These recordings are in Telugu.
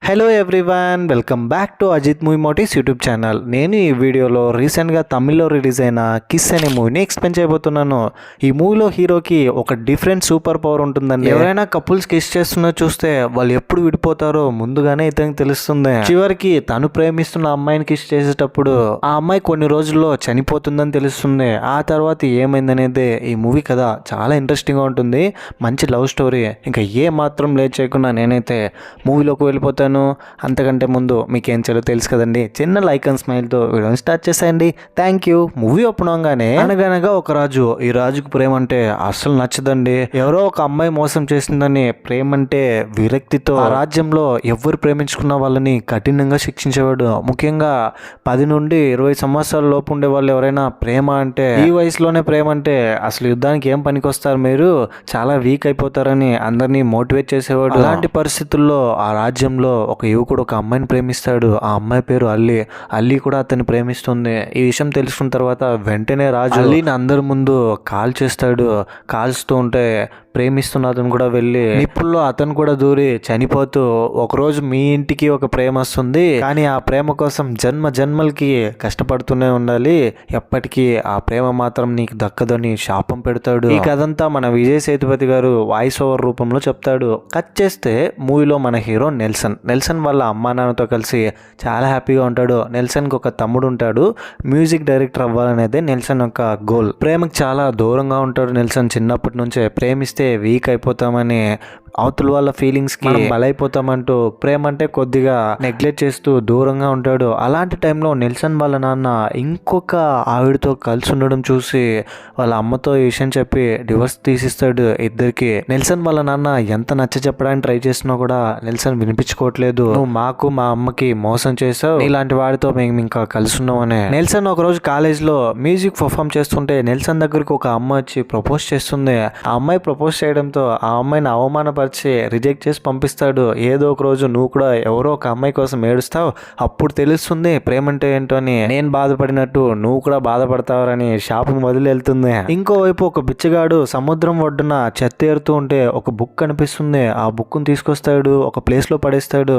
Hello everyone, welcome back to Ajith movie motives YouTube channel. నేను ఈ వీడియోలో రీసెంట్గా తమిళ్లో రిలీజ్ అయిన కిస్ అనే మూవీని ఎక్స్ప్లెయిన్ చేయబోతున్నాను. ఈ మూవీలో హీరోకి ఒక డిఫరెంట్ సూపర్ పవర్ ఉంటుందండి. ఎవరైనా కపుల్స్ కిస్ చేస్తున్నా చూస్తే వాళ్ళు ఎప్పుడు విడిపోతారో ముందుగానే ఇతనికి తెలుస్తుంది. చివరికి తను ప్రేమిస్తున్న అమ్మాయిని కిస్ చేసేటప్పుడు ఆ అమ్మాయి కొన్ని రోజుల్లో చనిపోతుందని తెలుస్తుంది. ఆ తర్వాత ఏమైందనేది ఈ మూవీ కథ. చాలా ఇంట్రెస్టింగ్గా ఉంటుంది, మంచి లవ్ స్టోరీ. ఇంకా ఏ మాత్రం లేట్ చేయకుండా నేనైతే మూవీలోకి వెళ్ళిపోతాను. అంతకంటే ముందు మీకేం చేయాలో తెలుసు కదండి, చిన్న లైక్ అండ్ స్మైల్తో వీడియోని స్టార్ట్ చేసేయండి. Thank you. మూవీ ఓపెన్ అవగానే అనగనగా ఒక రాజు. ఈ రాజుకు ప్రేమ అంటే అస్సలు నచ్చదండి. ఎవరో ఒక అమ్మాయి మోసం చేసిందని ప్రేమ అంటే విరక్తితో ఆ రాజ్యంలో ఎవరు ప్రేమించుకున్న వాళ్ళని కఠినంగా శిక్షించేవాడు. ముఖ్యంగా 10 నుండి 20 సంవత్సరాల లోపు ఉండే వాళ్ళు ఎవరైనా ప్రేమ అంటే, ఈ వయసులోనే ప్రేమ అంటే అసలు యుద్ధానికి ఏం పనికొస్తారు, మీరు చాలా వీక్ అయిపోతారని అందరినీ మోటివేట్ చేసేవాడు. అలాంటి పరిస్థితుల్లో ఆ రాజ్యంలో ఒక యువకుడు ఒక అమ్మాయిని ప్రేమిస్తాడు. ఆ అమ్మాయి పేరు అల్లి. అల్లి కూడా అతన్ని ప్రేమిస్తుంది. ఈ విషయం తెలుసుకున్న తర్వాత వెంటనే రాజు అల్లిని అందరి ముందు కాల్ చేస్తాడు. కాల్స్తూ ఉంటే ప్రేమిస్తున్న అతను కూడా వెళ్ళి నిప్పుల్లో అతను కూడా దూరి చనిపోతూ, ఒకరోజు మీ ఇంటికి ఒక ప్రేమ వస్తుంది, కానీ ఆ ప్రేమ కోసం జన్మ జన్మలకి కష్టపడుతూనే ఉండాలి, ఎప్పటికీ ఆ ప్రేమ మాత్రం నీకు దక్కదని శాపం పెడతాడు. ఈ కథంతా మన విజయ్ సేతుపతి గారు వాయిస్ ఓవర్ రూపంలో చెప్తాడు. కట్ చేస్తే మూవీలో మన హీరో నెల్సన్ వాళ్ళ అమ్మా నాన్నతో కలిసి చాలా హ్యాపీగా ఉంటాడు. నెల్సన్కి ఒక తమ్ముడు ఉంటాడు. మ్యూజిక్ డైరెక్టర్ అవ్వాలనేదే నెల్సన్ యొక్క గోల్. ప్రేమకు చాలా దూరంగా ఉంటాడు నెల్సన్. చిన్నప్పటి నుంచే ప్రేమిస్తే వీక్ అయిపోతామని, అవతల వాళ్ళ ఫీలింగ్స్కి బలైపోతామంటూ ప్రేమ అంటే కొద్దిగా నెగ్లెక్ట్ చేస్తూ దూరంగా ఉంటాడు. అలాంటి టైంలో నెల్సన్ వాళ్ళ నాన్న ఇంకొక ఆవిడతో కలిసి ఉండడం చూసి వాళ్ళ అమ్మతో ఈ విషయం చెప్పి డివోర్స్ తీసిస్తాడు ఇద్దరికి. నెల్సన్ వాళ్ళ నాన్న ఎంత నచ్చ చెప్పడానికి ట్రై చేసినా కూడా నెల్సన్ వినిపించుకోవట్లేదు. నువ్వు మాకు మా అమ్మకి మోసం చేసావు, ఇలాంటి వాడితో మేము ఇంకా కలిసి ఉన్నామని. నెల్సన్ ఒకరోజు కాలేజ్లో మ్యూజిక్ పర్ఫామ్ చేస్తుంటే నెల్సన్ దగ్గరికి ఒక అమ్మాయి వచ్చి ప్రపోజ్ చేస్తుంది. ఆ అమ్మాయి ప్రపోజ్ చేయడంతో ఆ అమ్మాయిని అవమానపరిచి రిజెక్ట్ చేసి పంపిస్తాడు. ఏదో ఒక రోజు నువ్వు కూడా ఎవరో ఒక అమ్మాయి కోసం ఏడుస్తావు, అప్పుడు తెలుస్తుంది ప్రేమ అంటే ఏంటో అని. నేను బాధపడినట్టు నువ్వు కూడా బాధపడతావని శాపం వదిలి వెళ్తుంది. ఇంకోవైపు ఒక బిచ్చగాడు సముద్రం ఒడ్డున చెత్త ఏరుతూ ఉంటే ఒక బుక్ కనిపిస్తుంది. ఆ బుక్ను తీసుకొస్తాడు, ఒక ప్లేస్ లో పడేస్తాడు.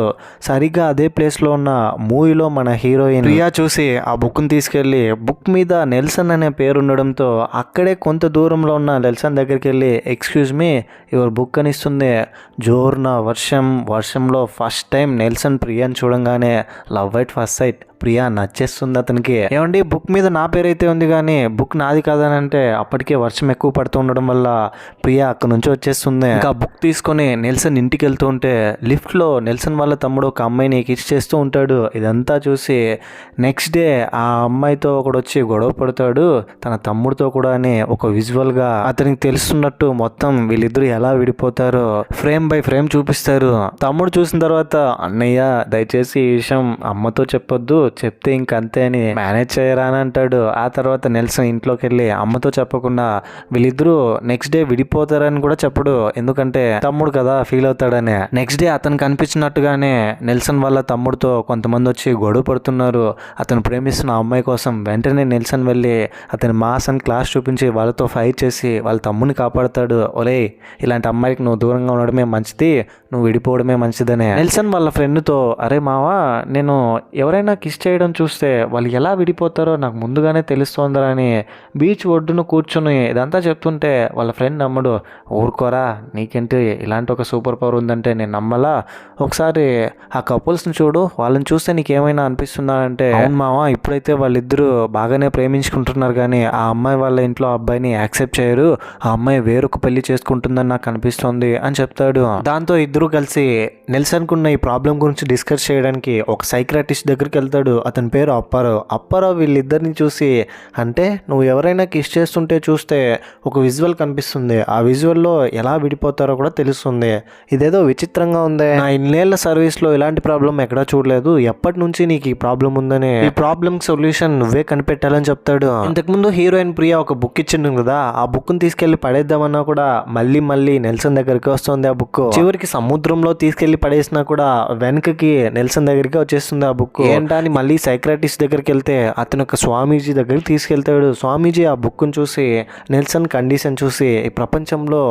సరిగ్గా అదే ప్లేస్ లో ఉన్న మూవీలో మన హీరోయిన్ ప్రియా చూసి ఆ బుక్ను తీసుకెళ్లి, బుక్ మీద నెల్సన్ అనే పేరు ఉండడంతో అక్కడే కొంత దూరంలో ఉన్న నెల్సన్ దగ్గరికి వెళ్ళి ఎక్స్క్యూజ్ మీ, యువర్ బుక్ అని ఇస్తుంది. జోరున వర్షంలో ఫస్ట్ టైం నెల్సన్ ప్రియాని చూడంగానే love at first sight. Priya నచ్చేస్తుంది అతనికి. ఏమండి, బుక్ మీద నా పేరైతే ఉంది కానీ బుక్ నాది కాదని అంటే అప్పటికే వర్షం ఎక్కువ పడుతూ ఉండడం వల్ల ప్రియా అక్కడ నుంచి వచ్చేస్తుంది. ఇంకా బుక్ తీసుకొని నెల్సన్ ఇంటికి వెళ్తూ ఉంటే లిఫ్ట్ లో నెల్సన్ వాళ్ళ తమ్ముడు ఒక అమ్మాయిని కిస్ చేస్తూ ఉంటాడు. ఇదంతా చూసి నెక్స్ట్ డే ఆ అమ్మాయితో ఒకడు వచ్చి గొడవ పడతాడు తన తమ్ముడితో కూడా అని. ఒక విజువల్ గా అతనికి తెలుస్తున్నట్టు మొత్తం వీళ్ళిద్దరు ఎలా విడిపోతారో ఫ్రేమ్ బై ఫ్రేమ్ చూపిస్తారు. తమ్ముడు చూసిన తర్వాత, అన్నయ్య దయచేసి ఈ విషయం అమ్మతో చెప్పొద్దు, చెప్తే ఇంకంతే అని మేనేజ్ చేయరా అని అంటాడు. ఆ తర్వాత నెల్సన్ ఇంట్లోకి వెళ్ళి అమ్మతో చెప్పకుండా వీళ్ళిద్దరూ నెక్స్ట్ డే విడిపోతారని కూడా చెప్పడు, ఎందుకంటే తమ్ముడు కదా ఫీల్ అవుతాడని. నెక్స్ట్ డే అతను కనిపించినట్టుగానే నెల్సన్ వాళ్ళ తమ్ముడితో కొంతమంది వచ్చి గొడవ పడుతున్నారు అతను ప్రేమిస్తున్న అమ్మాయి కోసం. వెంటనే నెల్సన్ వెళ్ళి అతని మాస్ అని క్లాస్ చూపించి వాళ్ళతో ఫైట్ చేసి వాళ్ళ తమ్ముడిని కాపాడుతాడు. ఒరే, ఇలాంటి అమ్మాయికి నువ్వు దూరంగా ఉండడమే మంచిది, నువ్వు విడిపోవడమే మంచిదనే. నెల్సన్ వాళ్ళ ఫ్రెండ్తో, అరే మావా, నేను ఎవరైనా కిస్ చేయడం చూస్తే వాళ్ళు ఎలా విడిపోతారో నాకు ముందుగానే తెలుస్తోందిరా అని బీచ్ ఒడ్డున కూర్చొని ఇదంతా చెప్తుంటే వాళ్ళ ఫ్రెండ్ నమ్మడు. ఊరుకోరా, నీకేంటి ఇలాంటి ఒక సూపర్ పవర్ ఉందంటే నేను నమ్మలా, ఒకసారి ఆ కపుల్స్ని చూడు, వాళ్ళని చూస్తే నీకేమైనా అనిపిస్తుందా అంటే, అవును మావా, ఇప్పుడైతే వాళ్ళిద్దరూ బాగానే ప్రేమించుకుంటున్నారు కానీ ఆ అమ్మాయి వాళ్ళ ఇంట్లో అబ్బాయిని యాక్సెప్ట్ చేయరు, ఆ అమ్మాయి వేరొక పెళ్లి చేసుకుంటుందని నాకు అనిపిస్తోంది అని చెప్తాడు. దాంతో ఇద్దరు కలిసి నెల్సన్ కున్న ఈ ప్రాబ్లం గురించి డిస్కస్ చేయడానికి ఒక సైక్రాటిస్ట్ దగ్గరికి వెళ్తాడు. అతని పేరు అప్పారావు. వీళ్ళిద్దరిని చూసి, అంటే నువ్వు ఎవరైనా కిస్ చేస్తుంటే చూస్తే ఒక విజువల్ కనిపిస్తుంది, ఆ విజువల్లో ఎలా విడిపోతారో కూడా తెలుస్తుంది, ఇదేదో విచిత్రంగా ఉంది, నా ఇన్నేళ్ల సర్వీస్లో ఇలాంటి ప్రాబ్లం ఎక్కడా చూడలేదు, ఎప్పటి నుంచి నీకు ఈ ప్రాబ్లం ఉందని, ఈ ప్రాబ్లం సొల్యూషన్ నువ్వే కనిపెట్టాలని చెప్తాడు. ఇంతకుముందు హీరోయిన్ ప్రియా ఒక బుక్ ఇచ్చిండు కదా, ఆ బుక్ని తీసుకెళ్లి పడేద్దామన్నా కూడా మళ్ళీ నెల్సన్ దగ్గరికి వస్తుంది ఆ బుక్. చివరికి సముద్రంలో తీసుకెళ్లి తీసుకెళ్లి పడేసినా కూడా వెనకకి నెల్సన్ దగ్గరికి వచ్చేస్తుంది ఆ బుక్. ఏంటా అని మళ్ళీ సైక్రాటిస్ట్ దగ్గరికి వెళ్తే అతను ఒక స్వామీజీ దగ్గరికి తీసుకెళ్తాడు. స్వామీజీ ఆ బుక్ని చూసి నెల్సన్ కండిషన్ చూసి ఈ ప్రపంచంలో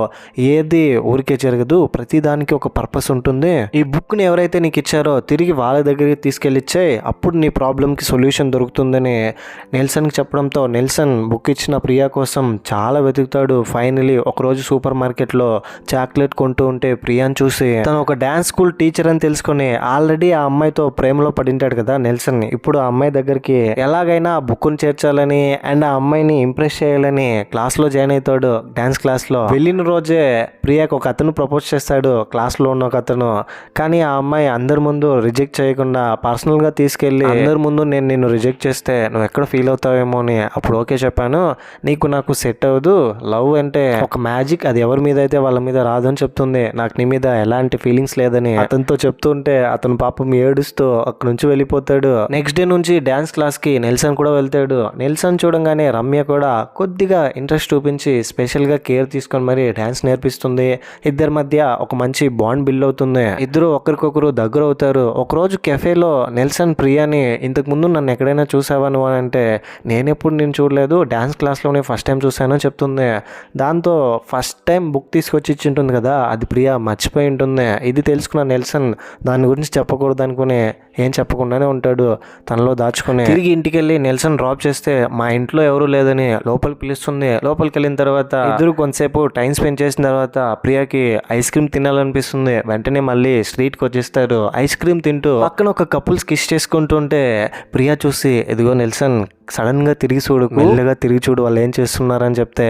ఏది ఊరికే జరగదు, ప్రతిదానికి ఒక పర్పస్ ఉంటుంది. ఈ బుక్ని ఎవరైతే నీకు ఇచ్చారో తిరిగి వాళ్ళ దగ్గరికి తీసుకెళ్ళిచ్చే, అప్పుడు నీ ప్రాబ్లంకి సొల్యూషన్ దొరుకుతుందని నెల్సన్కి చెప్పడంతో నెల్సన్ బుక్ ఇచ్చిన ప్రియా కోసం చాలా వెతుకుతాడు. ఫైనలీ ఒకరోజు సూపర్ మార్కెట్లో చాక్లెట్ కొంటూ ఉంటే ప్రియాని చూసి తను ఒక డ్యాన్స్ స్కూల్ టీచర్ అని తెలుసుకుని ఆల్రెడీ ఆ అమ్మాయితో ప్రేమలో పడింటాడు కదా నెల్సన్. ఇప్పుడు ఆ అమ్మాయి దగ్గరికి ఎలాగైనా ఆ బుక్ను చేర్చాలని అండ్ ఆ అమ్మాయిని ఇంప్రెస్ చేయాలని క్లాస్లో జాయిన్ అవుతాడు. డ్యాన్స్ క్లాస్లో వెళ్ళిన రోజే ప్రియాకి ఒక అతను ప్రపోజ్ చేస్తాడు, క్లాస్లో ఉన్న ఒక అతను. కానీ ఆ అమ్మాయి అందరి ముందు రిజెక్ట్ చేయకుండా పర్సనల్గా తీసుకెళ్ళి అందరి ముందు నేను నిన్ను రిజెక్ట్ చేస్తే నువ్వు ఎక్కడ ఫీల్ అవుతావేమో అని అప్పుడు ఓకే చెప్పాను, నీకు నాకు సెట్ అవ్వదు, లవ్ అంటే ఒక మ్యాజిక్, అది ఎవరి మీద అయితే వాళ్ళ మీద రాదు అని చెప్తుంది. నాకు నీ మీద ఎలాంటి ఫీలింగ్స్ లేదని అతనితో చెప్తుంటే అతను పాపం ఏడుస్తూ అక్కడి నుంచి వెళ్ళిపోతాడు. నెక్స్ట్ డే నుంచి డ్యాన్స్ క్లాస్కి నెల్సన్ కూడా వెళ్తాడు. నెల్సన్ చూడంగానే రమ్య కూడా కొద్దిగా ఇంట్రెస్ట్ చూపించి స్పెషల్గా కేర్ తీసుకొని మరి డ్యాన్స్ నేర్పిస్తుంది. ఇద్దరి మధ్య ఒక మంచి బాండ్ బిల్డ్ అవుతుంది. ఇద్దరు ఒకరికొకరు దగ్గర అవుతారు. ఒకరోజు కెఫేలో నెల్సన్ ప్రియాని ఇంతకు ముందు నన్ను ఎక్కడైనా చూసావా నువ్వు అని అంటే నేనెప్పుడు నేను చూడలేదు, డ్యాన్స్ క్లాస్లోనే ఫస్ట్ టైం చూసానని చెప్తుంది. దాంతో ఫస్ట్ టైం బుక్ తీసుకొచ్చి ఇచ్చి ఉంటుంది కదా, అది ప్రియా మర్చిపోయి ఉంటుంది. ఇది తెలుసుకున్న నెల్సన్ దాని గురించి చెప్పకూడదు అనుకుని ఏం చెప్పకుండానే ఉంటాడు, తనలో దాచుకుని. తిరిగి ఇంటికి వెళ్ళి నెల్సన్ డ్రాప్ చేస్తే మా ఇంట్లో ఎవరూ లేదని లోపలికి పిలుస్తుంది. లోపలికి వెళ్ళిన తర్వాత ఇద్దరు కొంతసేపు టైం స్పెండ్ చేసిన తర్వాత ప్రియాకి ఐస్ క్రీమ్ తినాలనిపిస్తుంది. వెంటనే మళ్ళీ స్ట్రీట్కి వచ్చేస్తారు. ఐస్ క్రీమ్ తింటూ పక్కన ఒక కపుల్స్ కిస్ చేసుకుంటుంటే ప్రియా చూసి ఇదిగో నెల్సన్ సడన్గా తిరిగి చూడు, మెల్లగా తిరిగి చూడు వాళ్ళు ఏం చేస్తున్నారని చెప్తే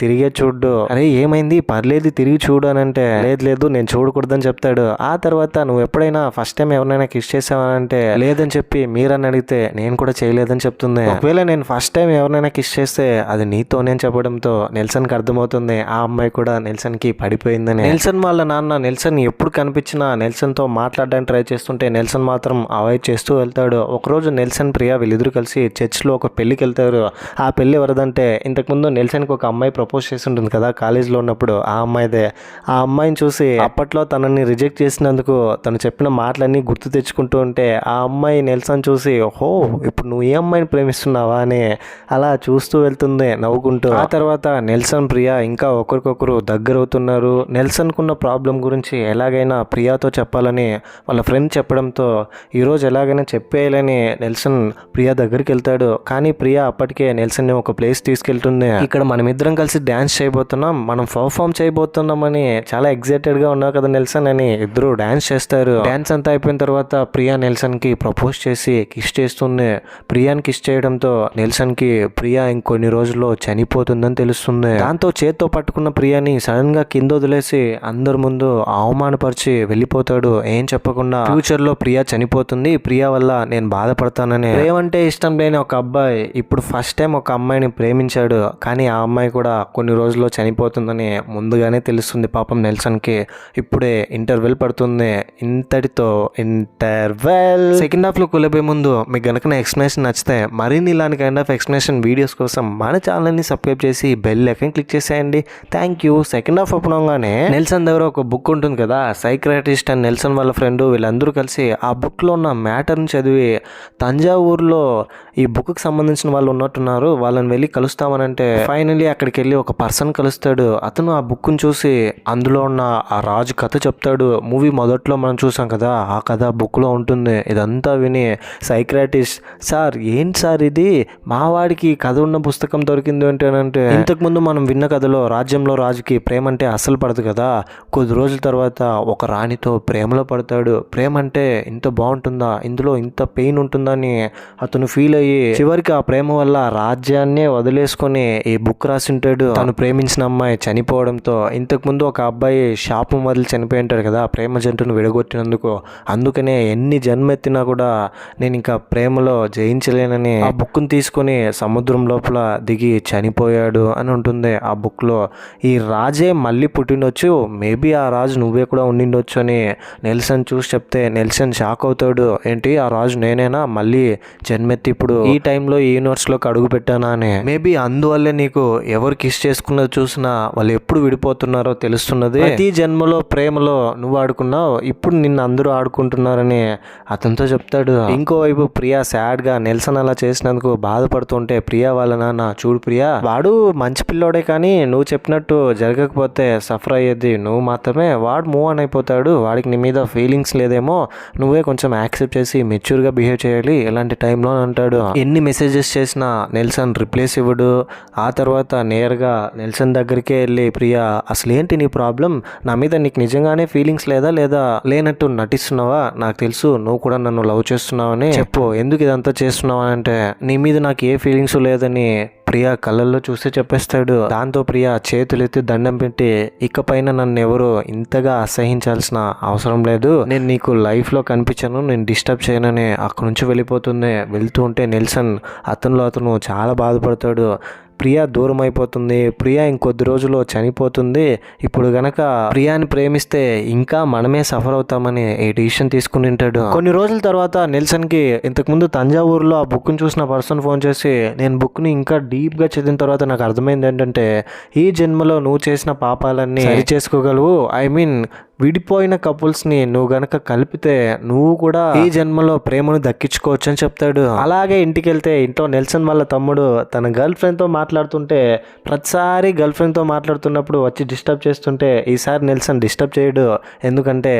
తిరిగే చూడు, అరే ఏమైంది పర్లేదు తిరిగి చూడు అని అంటే లేదు నేను చూడకూడదని చెప్తాడు. ఆ తర్వాత నువ్వు ఎప్పుడైనా ఫస్ట్ టైం ఎవరైనా కిస్ చేసావనంటే లేదని చెప్పి మీరని అడిగితే నేను కూడా చేయలేదని చెప్తుంది. ఒకవేళ నేను ఫస్ట్ టైం ఎవరైనా కిస్ చేస్తే అది నీతోనే చెప్పడంతో నెల్సన్కి అర్థమవుతుంది ఆ అమ్మాయి కూడా నెల్సన్కి పడిపోయిందని. నెల్సన్ వాళ్ళ నాన్న నెల్సన్ ఎప్పుడు కనిపించినా నెల్సన్తో మాట్లాడడానికి ట్రై చేస్తుంటే నెల్సన్ మాత్రం అవాయిడ్ చేస్తూ వెళ్తాడు. ఒకరోజు నెల్సన్ ప్రియా వీళ్ళిద్దరు కలిసి చర్చ్లో ఒక పెళ్లికి వెళ్తారు. ఆ పెళ్లి ఎవరిదంటే ఇంతకుముందు నెల్సన్కి ఒక అమ్మాయి ప్రపోజ్ చేసి ఉంటుంది కదా కాలేజ్లో ఉన్నప్పుడు, ఆ అమ్మాయిదే. ఆ అమ్మాయిని చూసి అప్పట్లో తనని రిజెక్ట్ చేసినందుకు తను చెప్పిన మాటలన్నీ గుర్తు తెచ్చుకుంటూ ఉంటే ఆ అమ్మాయి నెల్సన్ చూసి ఓహో ఇప్పుడు నువ్వు ఏ అమ్మాయిని ప్రేమిస్తున్నావా అని అలా చూస్తూ వెళ్తుంది నవ్వుకుంటూ. ఆ తర్వాత నెల్సన్ ప్రియా ఇంకా ఒకరికొకరు దగ్గర అవుతున్నారు. నెల్సన్కున్న ప్రాబ్లం గురించి ఎలాగైనా ప్రియాతో చెప్పాలని వాళ్ళ ఫ్రెండ్ చెప్పడంతో ఈరోజు ఎలాగైనా చెప్పేయాలని నెల్సన్ ప్రియా దగ్గరికి వెళ్తాడు. కానీ ప్రియా అప్పటికే నెల్సన్ని ఒక ప్లేస్ తీసుకెళ్తుంది. ఇక్కడ మనమిద్దరం కలిసి డ్యాన్స్ చేయబోతున్నాం, మనం పర్ఫామ్ చేయబోతున్నామని చాలా ఎక్సైటెడ్గా ఉన్నావు కదా నెల్సన్ అని ఇద్దరు డ్యాన్స్ చేస్తారు. డ్యాన్స్ అంతా అయిపోయిన తర్వాత ప్రియా నెల్సన్కి ప్రపోజ్ చేసి కిస్ చేస్తుంది. ప్రియాని కిస్ చేయడంతో నెల్సన్కి ప్రియా ఇంకొన్ని రోజుల్లో చనిపోతుందని తెలుస్తుంది. దాంతో చేత్తో పట్టుకున్న ప్రియాని సడన్గా కింద వదిలేసి అందరి ముందు అవమానపరిచి వెళ్ళిపోతాడు ఏం చెప్పకుండా. ఫ్యూచర్లో ప్రియా చనిపోతుంది, ప్రియా వల్ల నేను బాధపడతానని. ప్రేమంటే ఇష్టం లేని ఒక అబ్బాయి ఇప్పుడు ఫస్ట్ టైం ఒక అమ్మాయిని ప్రేమించాడు. కానీ ఆ అమ్మాయి కూడా కొన్ని రోజుల్లో చనిపోతుందని ముందుగానే తెలుస్తుంది పాపం నెల్సన్కి. ఇప్పుడే ఇంటర్వెల్ పడుతుంది. ఇంతటితో ఇంటర్వెల్. సెకండ్ హాఫ్లో కూలబోయే ముందు మీకు గనక నా ఎక్స్ప్లెనేషన్ నచ్చితే మరిన్ని ఇలాంటి కైండ్ ఆఫ్ ఎక్స్ప్లెనేషన్ వీడియోస్ కోసం మన ఛానల్ని సబ్స్క్రైబ్ చేసి బెల్ ఐకాన్ క్లిక్ చేసేయండి. Thank you. సెకండ్ హాఫ్ అప్పుడంగానే నెల్సన్ దగ్గర ఒక బుక్ ఉంటుంది కదా, సైక్రాటిస్ట్ అండ్ నెల్సన్ వాళ్ళ ఫ్రెండ్ వీళ్ళందరూ కలిసి ఆ బుక్లో ఉన్న మ్యాటర్ని చదివి తంజావూరులో ఈ బుక్కి సంబంధించిన వాళ్ళు ఉన్నట్టున్నారు, వాళ్ళని వెళ్ళి కలుస్తామనంటే ఫైనలీ అక్కడికి వెళ్ళి ఒక పర్సన్ కలుస్తాడు. అతను ఆ బుక్ని చూసి అందులో ఉన్న ఆ రాజు కథ చెప్తాడు. మూవీ మొదట్లో మనం చూసాం కదా, ఆ కథ బుక్లో ఉంటుంది. ఇదంతా విని సైక్రాటిస్ట్ సార్ ఏంటి సార్ ఇది, మా వాడికి కథ ఉన్న పుస్తకం దొరికింది ఏంటంటే ఇంతకుముందు మనం విన్న కథలో రాజ్యంలో రాజుకి ప్రేమ అంటే అస్సలు పడదు కదా, కొద్ది రోజుల తర్వాత ఒక రాణితో ప్రేమలో పడతాడు. ప్రేమ అంటే ఇంత బాగుంటుందా, ఇందులో ఇంత పెయిన్ ఉంటుందని అతను ఫీల్ అయ్యి చివరికి ఆ ప్రేమ వల్ల రాజ్యాన్నే వదిలేసుకొని ఈ బుక్ రాసింటాడు. తను ప్రేమించిన అమ్మాయి చనిపోవడంతో ఇంతకుముందు ఒక అబ్బాయి శాపం వదిలి చనిపోయి ఉంటాడు కదా ప్రేమ జంటును విడగొట్టినందుకు, అందుకనే ఎన్ని జన్మెత్తినా కూడా నేను ఇంకా ప్రేమలో జయించలేనని ఆ బుక్ని తీసుకొని సముద్రం లోపల దిగి చనిపోయాడు అని ఉంటుంది ఆ బుక్లో. ఈ రాజే మళ్ళీ పుట్టిండొచ్చు, మేబీ ఆ రాజు నువ్వే కూడా ఉండిండొచ్చు అని నెల్సన్ చూసి చెప్తే నెల్సన్ షాక్ అవుతాడు. ఏంటి ఆ రాజు నేనేనా మళ్ళీ జన్మెత్తి ఇప్పుడు ఈ టైంలో ఈ యూనివర్స్లోకి అడుగు పెట్టానా అని. మేబీ అందువల్లే నీకు ఎవరికి కిస్ చేసుకున్నది చూసినా వాళ్ళు ఎప్పుడు విడిపోతున్నారో తెలుస్తున్నది. ప్రతి జన్మలో ప్రేమలో నువ్వు ఆడుకున్నావు, ఇప్పుడు నిన్ను అందరూ ఆడుకుంటున్నారని అతనితో చెప్తాడు. ఇంకోవైపు ప్రియా సాడ్ గా నెల్సన్ అలా చేసినందుకు బాధపడుతుంటే ప్రియా వాళ్ళ నాన్న, చూడు ప్రియా, వాడు మంచి పిల్లోడే కానీ నువ్వు చెప్పినట్టు జరగకపోతే సఫర్ అయ్యేది నువ్వు మాత్రమే, వాడు మూవ్ ఆన్ అయిపోతాడు, వాడికి నీ మీద ఫీలింగ్స్ లేదేమో, నువ్వే కొంచెం యాక్సెప్ట్ చేసి మెచ్యూర్గా బిహేవ్ చేయాలి ఇలాంటి టైంలో అంటాడు. ఎన్ని మెసేజెస్ చేసినా నెల్సన్ రిప్లేస్ ఇవ్వడు. ఆ తర్వాత నేరుగా నెల్సన్ దగ్గరికే వెళ్ళి, ప్రియా అసలు ఏంటి నీ ప్రాబ్లం, నా మీద నీకు నిజంగానే ఫీలింగ్స్ లేదా లేనట్టు నటిస్తున్నావా, నాకు తెలుసు నువ్వు కూడా నన్ను లవ్ చేస్తున్నావని, చెప్పు ఎందుకు ఇదంతా చేస్తున్నావు అని అంటే, నీ మీద నాకు ఏ ఫీలింగ్స్ లేదని ప్రియా కళ్ళల్లో చూస్తే చెప్పేస్తాడు. దాంతో ప్రియా చేతులెత్తి దండం పెట్టి, ఇకపైన నన్ను ఎవరు ఇంతగా అసహించాల్సిన అవసరం లేదు, నేను నీకు లైఫ్లో కనిపించాను, నేను డిస్టర్బ్ చేయనని అక్కడి నుంచి వెళ్ళిపోతుంది. వెళ్తూ ఉంటే నెల్సన్ అతను చాలా బాధపడతాడు. ప్రియా దూరం అయిపోతుంది, ప్రియా ఇంకొద్ది రోజుల్లో చనిపోతుంది, ఇప్పుడు గనక ప్రియాని ప్రేమిస్తే ఇంకా మనమే సఫర్ అవుతామని ఈ డిసిషన్ తీసుకుని ఉంటాడు. కొన్ని రోజుల తర్వాత నెల్సన్కి ఇంతకుముందు తంజావూరులో ఆ బుక్ని చూసిన పర్సన్ ఫోన్ చేసి, నేను బుక్ని ఇంకా డీప్గా చదివిన తర్వాత నాకు అర్థమైంది ఏంటంటే, ఈ జన్మలో నువ్వు చేసిన పాపాలన్నీ సరి చేసుకోగలవు, ఐ మీన్ విడిపోయిన కపుల్స్ని నువ్వు గనక కలిపితే నువ్వు కూడా ఈ జన్మలో ప్రేమను దక్కించుకోవచ్చు అని చెప్తాడు. అలాగే ఇంటికి వెళ్తే ఇంట్లో నెల్సన్ వాళ్ళ తమ్ముడు తన గర్ల్ ఫ్రెండ్తో మాట్లాడుతుంటే, ప్రతిసారి గర్ల్ ఫ్రెండ్తో మాట్లాడుతున్నప్పుడు వచ్చి డిస్టర్బ్ చేస్తుంటే ఈసారి నెల్సన్ డిస్టర్బ్ చేయడు, ఎందుకంటే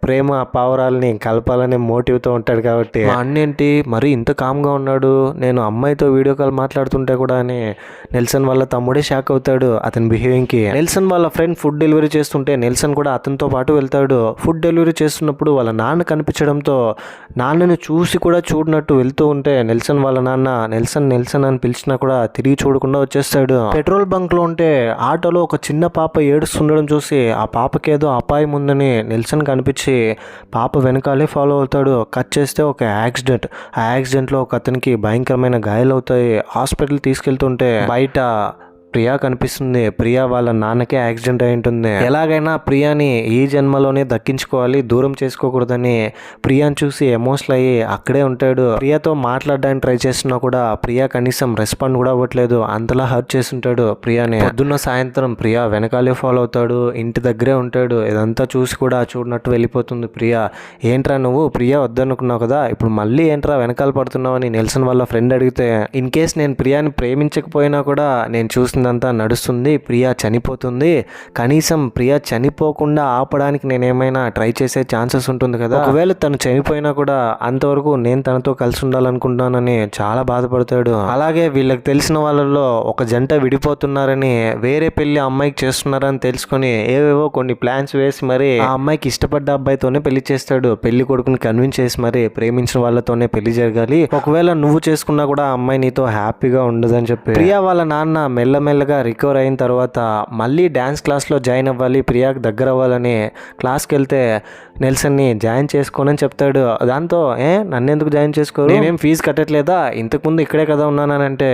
ప్రేమ పావురాలని కలపాలనే మోటివ్తో ఉంటాడు కాబట్టి. మా అన్నేంటి మరి ఇంత కామ్గా ఉన్నాడు, నేను అమ్మాయితో వీడియో కాల్ మాట్లాడుతుంటే కూడా అని నెల్సన్ వాళ్ళ తమ్ముడే షాక్ అవుతాడు అతని బిహేవింగ్కి. నెల్సన్ వాళ్ళ ఫ్రెండ్ ఫుడ్ డెలివరీ చేస్తుంటే నెల్సన్ కూడా అతనితో పాటు వెళ్తాడు. ఫుడ్ డెలివరీ చేస్తున్నప్పుడు వాళ్ళ నాన్న కనిపించడంతో నాన్నని చూసి కూడా చూడనట్టు వెళ్తూ ఉంటే నెల్సన్ వాళ్ళ నాన్న నెల్సన్ అని పిలిచినా కూడా తిరిగి చూడకుండా వచ్చేస్తాడు. పెట్రోల్ బంక్లో ఉంటే ఆటోలో ఒక చిన్న పాప ఏడుస్తుండడం చూసి ఆ పాపకేదో అపాయం ఉందని నెల్సన్ కనిపించి పాప వెనకాలే ఫాలో అవుతాడు. కట్ చేస్తే ఒక యాక్సిడెంట్లో ఒక అతనికి భయంకరమైన గాయాలు అవుతాయి. హాస్పిటల్ తీసుకెళ్తుంటే బయట ప్రియా కనిపిస్తుంది. ప్రియా వాళ్ళ నాన్నకే యాక్సిడెంట్ అయి ఉంటుంది. ఎలాగైనా ప్రియాని ఈ జన్మలోనే దక్కించుకోవాలి, దూరం చేసుకోకూడదని ప్రియాని చూసి ఎమోషనల్ అయ్యి అక్కడే ఉంటాడు. ప్రియాతో మాట్లాడడానికి ట్రై చేస్తున్నా కూడా ప్రియా కనీసం రెస్పాండ్ కూడా అవ్వట్లేదు, అంతలా హర్ట్ చేస్తుంటాడు ప్రియాని. పొద్దున్న సాయంత్రం ప్రియా వెనకాలే ఫాలో అవుతాడు, ఇంటి దగ్గరే ఉంటాడు. ఇదంతా చూసి కూడా చూడనట్టు వెళ్ళిపోతుంది ప్రియా. ఏంట్రా నువ్వు ప్రియా వద్దనుకున్నావు కదా, ఇప్పుడు మళ్ళీ ఏంట్రా వెనకాల పడుతున్నావు అని నెల్సన్ వాళ్ళ ఫ్రెండ్ అడిగితే, ఇన్ కేస్ నేను ప్రియాని ప్రేమించకపోయినా కూడా నేను చూసిందంతా నడుస్తుంది, ప్రియా చనిపోతుంది, కనీసం ప్రియా చనిపోకుండా ఆపడానికి నేనేమైనా ట్రై చేసే ఛాన్సెస్ ఉంటుంది కదా, ఒకవేళ తను చనిపోయినా కూడా అంతవరకు నేను తనతో కలిసి ఉండాలనుకుంటున్నానని చాలా బాధపడతాడు. అలాగే వీళ్ళకి తెలిసిన వాళ్ళలో ఒక జంట విడిపోతున్నారని, వేరే పెళ్లి అమ్మాయికి చేస్తున్నారని తెలుసుకొని ఏవేవో కొన్ని ప్లాన్స్ వేసి మరి ఆ అమ్మాయికి ఇష్టపడ్డ అబ్బాయితోనే పెళ్లి చేస్తాడు. పెళ్లి కొడుకుని కన్విన్స్ చేసి మరి ప్రేమించిన వాళ్ళతోనే పెళ్లి జరగాలి, ఒకవేళ నువ్వు చేసుకున్నా కూడా ఆ అమ్మాయి నీతో హ్యాపీగా ఉండదని చెప్పి. ప్రియా వాళ్ళ నాన్న మెల్లమెల్లగా రికవర్ అయిన తర్వాత మళ్ళీ డ్యాన్స్ క్లాస్లో జాయిన్ అవ్వాలి, ప్రియాకి దగ్గర అవ్వాలని క్లాస్కి వెళ్తే నెల్సన్ని జాయిన్ చేసుకోనని చెప్తాడు. దాంతో నన్నెందుకు జాయిన్ చేసుకోరు, నేనేం ఫీజు కట్టట్లేదా, ఇంతకుముందు ఇక్కడే కదా ఉన్నానని అంటే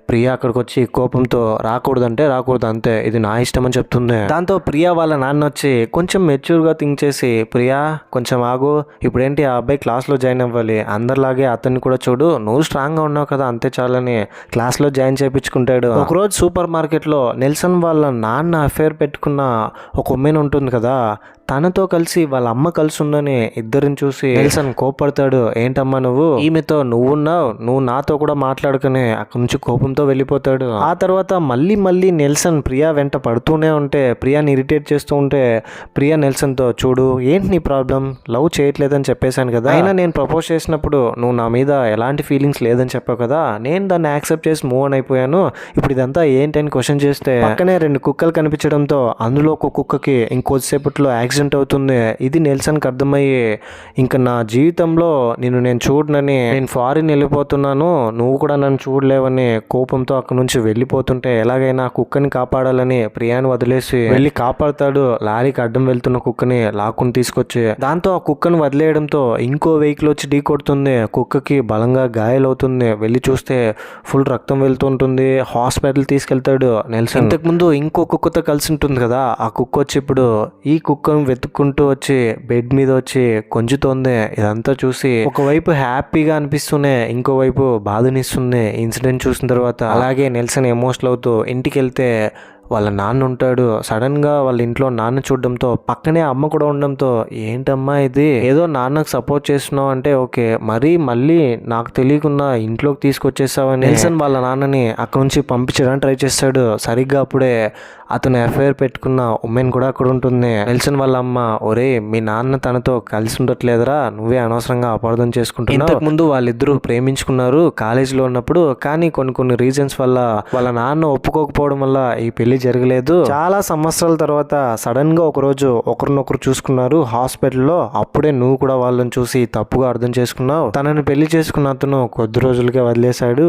ప్రియా అక్కడికి వచ్చి కోపంతో రాకూడదంటే రాకూడదు అంతే, ఇది నా ఇష్టం అని చెప్తుంది. దాంతో ప్రియా వాళ్ళ నాన్న వచ్చి కొంచెం మెచ్యూర్గా థింక్ చేసి, ప్రియా కొంచెం ఆగు, ఇప్పుడేంటి ఆ అబ్బాయి క్లాస్లో జాయిన్ అవ్వాలి, అందరిలాగే అతన్ని కూడా చూడు, నువ్వు స్ట్రాంగ్గా ఉన్నావు కదా అంతే చాలని క్లాస్లో జాయిన్ చేయించుకుంటాడు. ఒకరోజు సూపర్ మార్కెట్లో నెల్సన్ వాళ్ళ నాన్న అఫేర్ పెట్టుకున్న ఒక ఉమెన్ ఉంటుంది కదా, తనతో కలిసి వాళ్ళ అమ్మ కలిసి ఉందని ఇద్దరిని చూసి నెల్సన్ కోపడతాడు. ఏంటమ్మా నువ్వు ఈమెతో నువ్వున్నావు, నువ్వు నాతో కూడా మాట్లాడుకుని అక్కడి నుంచి కోపంతో వెళ్ళిపోతాడు. ఆ తర్వాత మళ్ళీ నెల్సన్ ప్రియా వెంట పడుతూనే ఉంటే ప్రియాని ఇరిటేట్ చేస్తూ ఉంటే ప్రియా నెల్సన్తో, చూడు ఏంటి నీ ప్రాబ్లం, లవ్ చేయట్లేదని చెప్పేశాను కదా, అయినా నేను ప్రపోజ్ చేసినప్పుడు నువ్వు నా మీద ఎలాంటి ఫీలింగ్స్ లేదని చెప్పావు కదా, నేను దాన్ని యాక్సెప్ట్ చేసి మూవ్ ఆన్ అయిపోయాను, ఇప్పుడు ఇదంతా ఏంటని క్వశ్చన్ చేస్తే పక్కనే 2 కుక్కలు కనిపించడంతో అందులో ఒక కుక్కకి ఇంకొద్దిసేపట్లో యాక్సిడెంట్ అవుతుంది. ఇది నెల్సన్కి అర్థమయ్యి, ఇంకా నా జీవితంలో నేను చూడనని, నేను ఫారిన్ వెళ్ళిపోతున్నాను, నువ్వు కూడా నన్ను చూడలేవని కోపంతో అక్కడి నుంచి వెళ్ళిపోతుంటే ఎలాగైనా కుక్కని కాపాడాలని ప్రియాని వదిలేసి వెళ్ళి కాపాడుతాడు. లారీకి అడ్డం వెళ్తున్న కుక్కని లాక్కుని తీసుకొచ్చి, దాంతో ఆ కుక్కను వదిలేయడంతో ఇంకో వెహికల్ వచ్చి ఢీ కొడుతుంది. కుక్కకి బలంగా గాయాలవుతుంది. వెళ్ళి చూస్తే ఫుల్ రక్తం వెళ్తుంటుంది. హాస్పిటల్ తీసుకెళ్తాడు నెల్సన్. ఇంతకుముందు ఇంకో కుక్కతో కలిసి ఉంటుంది కదా, ఆ కుక్క వచ్చి ఇప్పుడు ఈ కుక్కను వెతుక్కుంటూ వచ్చి బెడ్ మీద వచ్చి కొంచుతోంది. ఇదంతా చూసి ఒకవైపు హ్యాపీగా అనిపిస్తూనే ఇంకోవైపు బాధనిస్తుంది ఇన్సిడెంట్ చూసిన తర్వాత. అలాగే నెల్సన్ ఎమోషనల్ అవుతూ ఇంటికి వెళ్తే వాళ్ళ నాన్న ఉంటాడు. సడన్ గా వాళ్ళ ఇంట్లో నాన్న చూడడంతో పక్కనే అమ్మ కూడా ఉండడంతో ఏంటమ్మా ఇది, ఏదో నాన్నకు సపోర్ట్ చేస్తున్నావు అంటే ఓకే, మళ్ళీ నాకు తెలియకుండా ఇంట్లోకి తీసుకొచ్చేసావని నెల్సన్ వాళ్ళ నాన్నని అక్కడ నుంచి పంపించడానికి ట్రై చేస్తాడు. సరిగ్గా అప్పుడే అతను ఎఫ్ఐఆర్ పెట్టుకున్న ఉమెన్ కూడా అక్కడ ఉంటుంది. నెల్సన్ వాళ్ళ అమ్మ, ఒరే మీ నాన్న తనతో కలిసి ఉండట్లేదురా, నువ్వే అనవసరంగా అపార్థం చేసుకుంటున్నావు. ఇంతకు ముందు వాళ్ళిద్దరూ ప్రేమించుకున్నారు కాలేజీలో ఉన్నప్పుడు, కానీ కొన్ని రీజన్స్ వల్ల వాళ్ళ నాన్న ఒప్పుకోకపోవడం వల్ల ఈ పెళ్లి జరగలేదు. చాలా సంవత్సరాల తర్వాత సడన్ గా ఒకరోజు ఒకరినొకరు చూసుకున్నారు హాస్పిటల్లో. అప్పుడే నువ్వు కూడా వాళ్ళని చూసి తప్పుగా అర్థం చేసుకున్నావు. తనని పెళ్లి చేసుకున్న అతను కొద్ది రోజులకే వదిలేశాడు.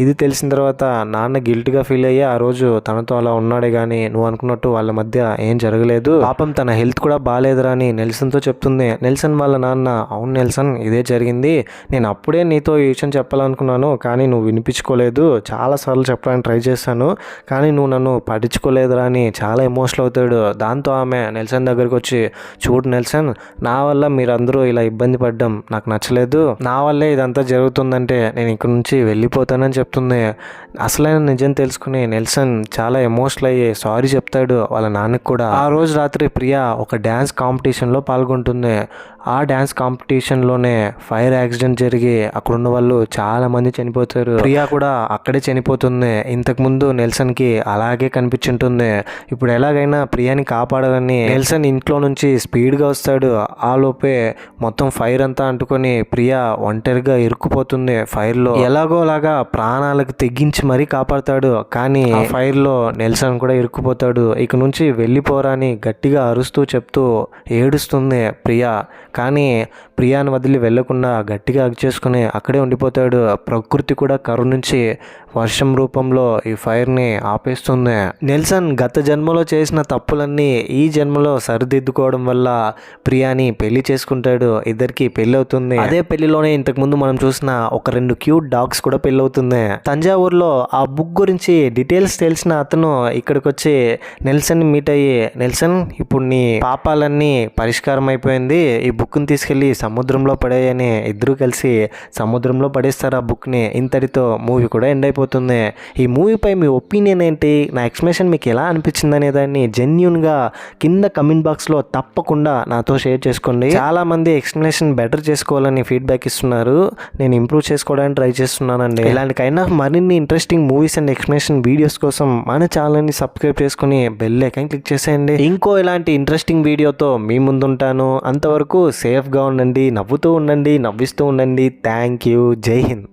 ఇది తెలిసిన తర్వాత నాన్న గిల్ట్గా ఫీల్ అయ్యి ఆ రోజు తనతో అలా ఉన్నాడే గానీ నువ్వు అనుకున్నట్టు వాళ్ళ మధ్య ఏం జరగలేదు. పాపం తన హెల్త్ కూడా బాగాలేదురా అని నెల్సన్తో చెప్తుంది. నెల్సన్ వాళ్ళ నాన్న, అవును నెల్సన్ ఇదే జరిగింది, నేను అప్పుడే నీతో ఈ విషయం చెప్పాలనుకున్నాను కానీ నువ్వు వినిపించుకోలేదు, చాలాసార్లు చెప్పడానికి ట్రై చేశాను కానీ నువ్వు నన్ను పట్టించుకోలేదురా అని చాలా ఎమోషనల్ అవుతాడు. దాంతో ఆమె నెల్సన్ దగ్గరికి వచ్చి, చూడు నెల్సన్, నా వల్ల మీరందరూ ఇలా ఇబ్బంది పడ్డం నాకు నచ్చలేదు, నా వల్లే ఇదంతా జరుగుతుందంటే నేను ఇక్కడ నుంచి వెళ్ళిపోతానని చెప్తుంది. అసలైన నిజం తెలుసుకుని నెల్సన్ చాలా ఎమోషనల్ అయ్యి సారీ చెప్తాడు వాళ్ళ నాన్నకి కూడా. ఆ రోజు రాత్రి ప్రియా ఒక డ్యాన్స్ కాంపిటీషన్లో పాల్గొంటుంది. ఆ డ్యాన్స్ కాంపిటీషన్లోనే ఫైర్ యాక్సిడెంట్ జరిగి అక్కడున్న వాళ్ళు చాలా మంది చనిపోతారు. ప్రియా కూడా అక్కడే చనిపోతుంది. ఇంతకుముందు నెల్సన్కి అలాగే కనిపించుంటుంది. ఇప్పుడు ఎలాగైనా ప్రియాని కాపాడాలని నెల్సన్ ఇంట్లో నుంచి స్పీడ్గా వస్తాడు. ఆ లోపే మొత్తం ఫైర్ అంతా అంటుకొని ప్రియా ఒంటరిగా ఇరుక్కుపోతుంది ఫైర్లో. ఎలాగోలాగా ప్రాణాలకు తెగించి మరీ కాపాడతాడు. కానీ ఆ ఫైర్లో నెల్సన్ కూడా ఇరుక్కుపోతాడు. ఇక నుంచి వెళ్ళిపోరా అని గట్టిగా అరుస్తూ చెప్తూ ఏడుస్తుంది ప్రియా. కానీ ప్రియాను వదిలి వెళ్లకుండా గట్టిగా హగ్ చేసుకుని అక్కడే ఉండిపోతాడు. ప్రకృతి కూడా కరుణించి వర్షం రూపంలో ఈ ఫైర్ని ఆపేస్తుంది. నెల్సన్ గత జన్మలో చేసిన తప్పులన్నీ ఈ జన్మలో సరిదిద్దుకోవడం వల్ల ప్రియాని పెళ్లి చేసుకుంటాడు. ఇద్దరికి పెళ్లి అవుతుంది. అదే పెళ్లిలోనే ఇంతకుముందు మనం చూసిన ఒక 2 క్యూట్ డాగ్స్ కూడా పెళ్లి అవుతుంది. తంజావూరులో ఆ బుక్ గురించి డీటెయిల్స్ తెలిసిన అతను ఇక్కడికి వచ్చి నెల్సన్ మీట్ అయ్యి, నెల్సన్ ఇప్పుడు నీ పాపాలన్నీ పరిష్కారం అయిపోయింది, ఈ బుక్ని తీసుకెళ్లి సముద్రంలో పడేయని ఇద్దరు కలిసి సముద్రంలో పడేస్తారు ఆ బుక్ని. ఇంతటితో మూవీ కూడా ఎండ్ అయిపోతుంది. ఈ మూవీపై మీ ఒపీనియన్ ఏంటి, నా ఎక్స్ప్లెనేషన్ మీకు ఎలా అనిపించింది అనే దాన్ని జెన్యూన్గా కింద కమెంట్ బాక్స్లో తప్పకుండా నాతో షేర్ చేసుకోండి. చాలామంది ఎక్స్ప్లెనేషన్ బెటర్ చేసుకోవాలని ఫీడ్బ్యాక్ ఇస్తున్నారు. నేను ఇంప్రూవ్ చేసుకోవడానికి ట్రై చేస్తున్నానండి. ఇలాంటి కైండ్ ఆఫ్ మరిన్ని interesting movies and explanation videos కోసం మన ఛానల్ని సబ్స్క్రైబ్ చేసుకుని బెల్ ఐకాన్ క్లిక్ చేసేయండి. ఇంకో ఇలాంటి ఇంట్రెస్టింగ్ వీడియోతో మీ ముందుంటాను. అంతవరకు సేఫ్గా ఉండండి, నవ్వుతూ ఉండండి, నవ్విస్తూ ఉండండి. Thank you. జై హింద్.